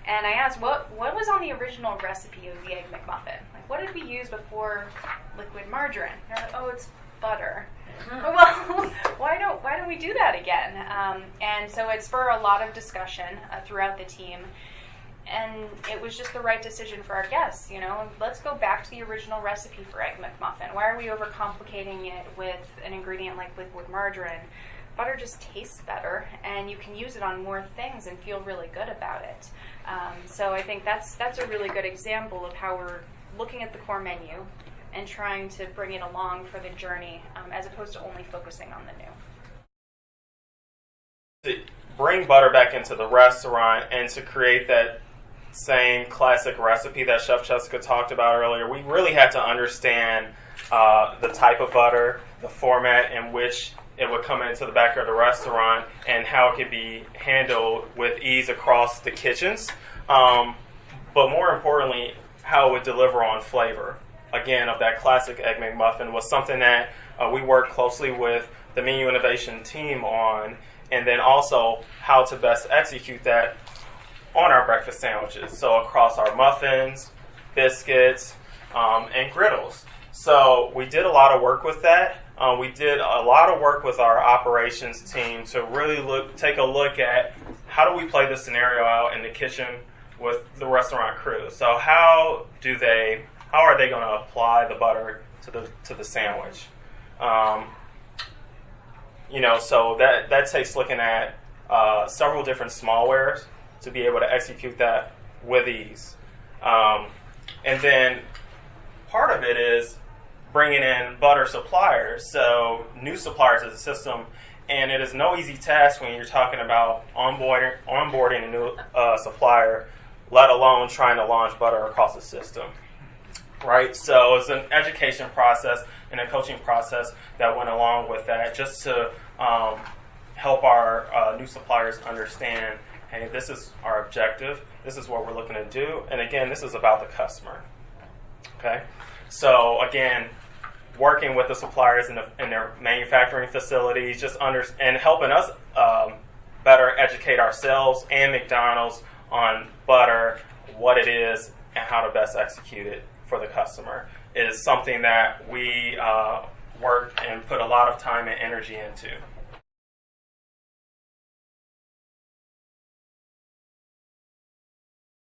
And I asked, what was on the original recipe of the Egg McMuffin? Like, what did we use before liquid margarine? And they're like, oh, it's butter. Well, why don't we do that again? And so it's for a lot of discussion throughout the team. And it was just the right decision for our guests, you know. Let's go back to the original recipe for Egg McMuffin. Why are we overcomplicating it with an ingredient like liquid margarine? Butter just tastes better, and you can use it on more things and feel really good about it. So I think that's a really good example of how we're looking at the core menu and trying to bring it along for the journey, as opposed to only focusing on the new. To bring butter back into the restaurant and to create that same classic recipe that Chef Jessica talked about earlier, we really had to understand the type of butter, the format in which it would come into the back of the restaurant, and how it could be handled with ease across the kitchens. But more importantly, how it would deliver on flavor. Again, of that classic Egg McMuffin was something that we worked closely with the menu innovation team on, and then also how to best execute that on our breakfast sandwiches. So across our muffins, biscuits, and griddles. So we did a lot of work with that. We did a lot of work with our operations team to really take a look at how do we play this scenario out in the kitchen with the restaurant crew. So how are they going to apply the butter to the sandwich? So that takes looking at several different smallwares to be able to execute that with ease. And then part of it is bringing in butter suppliers, so new suppliers to the system. And it is no easy task when you're talking about onboarding a new supplier, let alone trying to launch butter across the system. Right? So it's an education process and a coaching process that went along with that, just to help our new suppliers understand, hey, this is our objective, this is what we're looking to do, and again, this is about the customer. Okay? So again, working with the suppliers in their manufacturing facilities, and helping us better educate ourselves and McDonald's on butter, what it is, and how to best execute it for the customer is something that we worked and put a lot of time and energy into.